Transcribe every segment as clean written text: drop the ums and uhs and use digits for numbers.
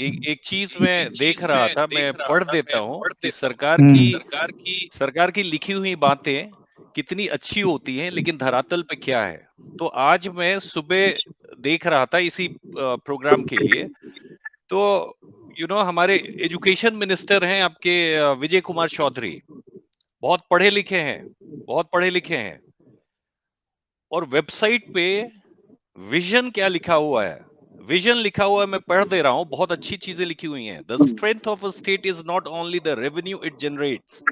एक चीज मैं देख रहा था, मैं पढ़ देता हूँ कि सरकार की लिखी हुई बातें कितनी अच्छी होती हैं, लेकिन धरातल पे क्या है। तो आज मैं सुबह देख रहा था इसी प्रोग्राम के लिए, तो हमारे एजुकेशन मिनिस्टर हैं आपके विजय कुमार चौधरी, बहुत पढ़े लिखे हैं, बहुत पढ़े लिखे हैं। और वेबसाइट पे विजन क्या लिखा हुआ है, विजन लिखा हुआ है, मैं पढ़ दे रहा हूं, बहुत अच्छी चीजें लिखी हुई हैं। The strength of a state is not only the revenue it generates,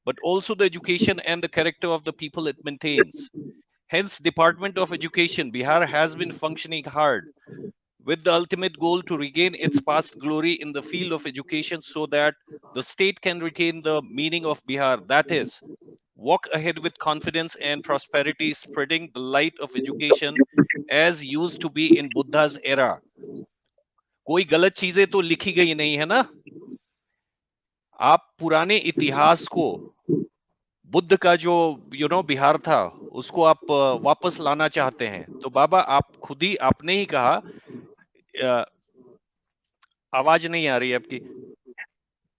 but also the education and the character of the people it maintains. Hence, Department of Education, Bihar has been functioning hard with the ultimate goal to regain its past glory in the field of education so that the state can retain the meaning of Bihar. That is, walk ahead with confidence and prosperity, spreading the light of education as used to be in Buddha's era. कोई गलत चीजें तो लिखी गई नहीं है ना। आप पुराने इतिहास को, बुद्ध का जो बिहार था, उसको आप वापस लाना चाहते हैं। तो बाबा, आप खुद ही, आपने ही कहा, आवाज नहीं आ रही है आपकी,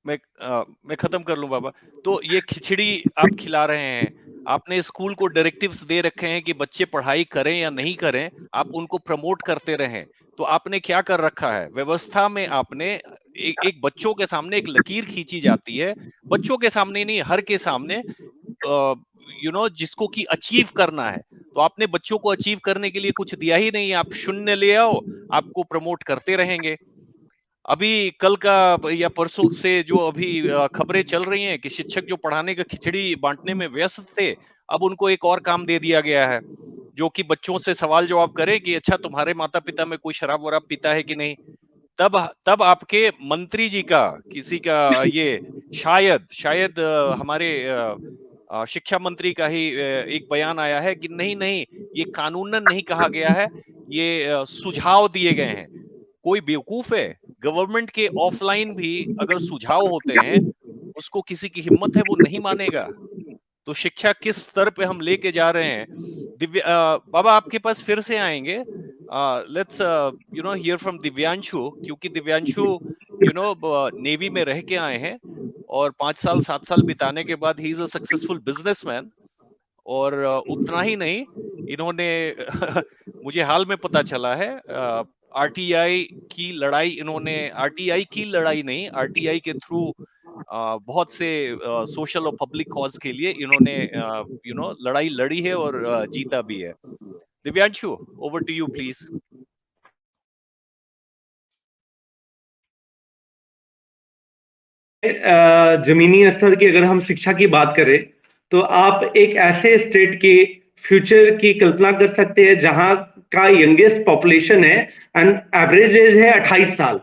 मैं खत्म कर लूं बाबा। तो ये खिचड़ी आप खिला रहे हैं, आपने स्कूल को डायरेक्टिव्स दे रखे हैं कि बच्चे पढ़ाई करें या नहीं करें, आप उनको प्रमोट करते रहें। तो आपने क्या कर रखा है व्यवस्था में, आपने एक बच्चों के सामने एक लकीर खींची जाती है, बच्चों के सामने नहीं, हर के सामने, जिसको कि अचीव करना है। तो आपने बच्चों को अचीव करने के लिए कुछ दिया ही नहीं, आप शून्य ले आओ, आपको प्रमोट करते रहेंगे। अभी कल का या परसों से जो अभी खबरें चल रही हैं कि शिक्षक जो पढ़ाने का खिचड़ी बांटने में व्यस्त थे, अब उनको एक और काम दे दिया गया है, जो कि बच्चों से सवाल जवाब करे कि अच्छा, तुम्हारे माता पिता में कोई शराब वराब पीता है कि नहीं। तब तब आपके मंत्री जी का, किसी का, ये शायद शायद हमारे शिक्षा मंत्री का ही एक बयान आया है कि नहीं नहीं, ये कानूनन नहीं कहा गया है, ये सुझाव दिए गए हैं। कोई बेवकूफ है? गवर्नमेंट के ऑफलाइन भी अगर सुझाव होते हैं, उसको किसी की हिम्मत है वो नहीं मानेगा। तो शिक्षा किस स्तर पे हम लेके जा रहे हैं। बाबा आपके पास फिर से आएंगे, लेट्स हियर फ्रॉम दिव्यांशु, क्योंकि दिव्यांशु नेवी में रह के आए हैं, और 5 साल 7 साल बिताने के बाद he is a successful businessman. और उतना ही नहीं, इन्होंने मुझे हाल में पता चला है, आरटीआई की लड़ाई, इन्होंने आरटीआई की लड़ाई नहीं, आरटीआई के थ्रू बहुत से सोशल और पब्लिक कॉज के लिए इन्होंने लड़ाई लड़ी है और जीता भी है। Divyanshu, over to you please. जमीनी स्तर की अगर हम शिक्षा की बात करें, तो आप एक ऐसे स्टेट के फ्यूचर की कल्पना कर सकते हैं जहां का यंगेस्ट पॉपुलेशन है एंड एवरेज एज है 28 साल।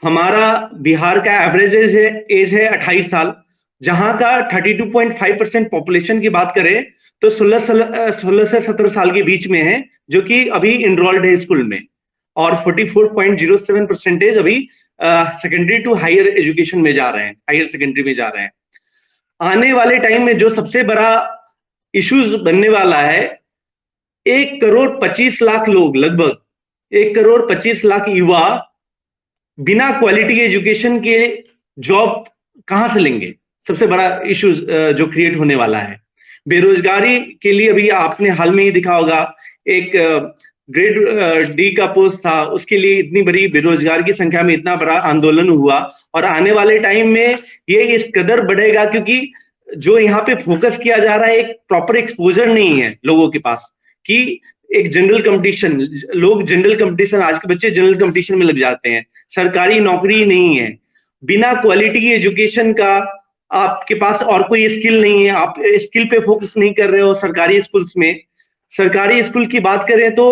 हमारा बिहार का एवरेज एज है 28 साल, जहां का 32.5% पॉपुलेशन की बात करें तो 16 से 17 साल के बीच में है, जो कि अभी इनरोल्ड है स्कूल में, और 44.07% अभी सेकेंडरी टू हायर एजुकेशन में जा रहे हैं, हायर सेकेंडरी में जा रहे हैं। आने वाले टाइम में जो सबसे बड़ा इश्यूज बनने वाला है, 1,25,00,000 लोग, लगभग 1,25,00,000 युवा बिना क्वालिटी एजुकेशन के जॉब कहां से लेंगे? सबसे बड़ा इश्यूज जो क्रिएट होने वाला है। बेरोजगारी के लिए अभी आपने हाल में ही देखा होगा, एक ग्रेड डी का पोस्ट था, उसके लिए इतनी बड़ी बेरोजगार की संख्या में इतना बड़ा आंदोलन हुआ, और आने वाले टाइम में ये इस कदर बढ़ेगा क्योंकि जो यहाँ पे फोकस किया जा रहा है, एक प्रॉपर एक्सपोजर नहीं है लोगों के पास कि एक जनरल कंपटीशन, लोग जनरल कंपटीशन, आज के बच्चे जनरल कंपटीशन में लग जाते हैं, सरकारी नौकरी नहीं है, बिना क्वालिटी एजुकेशन का आपके पास और कोई स्किल नहीं है, आप स्किल पे फोकस नहीं कर रहे हो सरकारी स्कूल्स में। सरकारी स्कूल की बात करें तो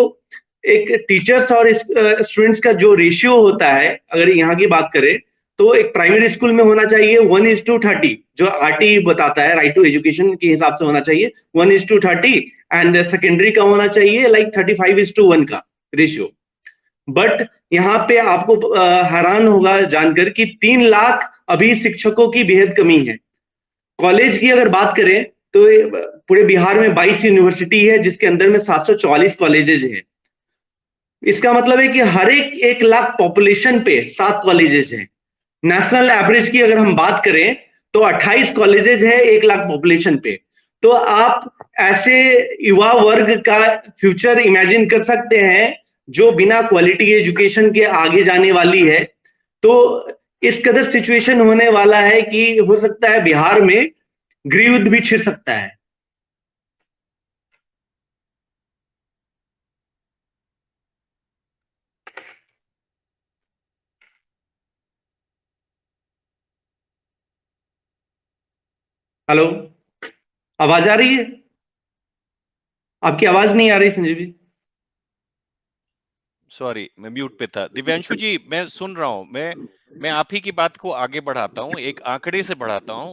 एक टीचर्स और स्टूडेंट्स का जो रेशियो होता है, अगर यहाँ की बात करें तो एक प्राइमरी स्कूल में होना चाहिए 1:30, जो आरटी बताता है, राइट टू एजुकेशन के हिसाब से होना चाहिए 1:30, एंड सेकेंडरी का होना चाहिए लाइक 35:1 का रेशियो। बट यहाँ पे आपको हैरान होगा जानकर कि 3 लाख अभी शिक्षकों की बेहद कमी है। कॉलेज की अगर बात करें तो पूरे बिहार में 22 यूनिवर्सिटी है, जिसके अंदर में 744 कॉलेजेज हैं। इसका मतलब है कि हर एक 1 लाख पॉपुलेशन पे 7 कॉलेजेस हैं। नेशनल एवरेज की अगर हम बात करें तो 28 कॉलेजेस है 1 लाख पॉपुलेशन पे। तो आप ऐसे युवा वर्ग का फ्यूचर इमेजिन कर सकते हैं जो बिना क्वालिटी एजुकेशन के आगे जाने वाली है। तो इस कदर सिचुएशन होने वाला है कि हो सकता है बिहार में गृहयुद्ध भी छिड़ सकता है। हेलो, आवाज आ रही है? आपकी आवाज नहीं आ रही संजीव जी। सॉरी, मैं म्यूट पे था। दिव्यांशु जी, मैं सुन रहा हूं। मैं आप ही की बात को आगे बढ़ाता हूं, एक आंकड़े से बढ़ाता हूं।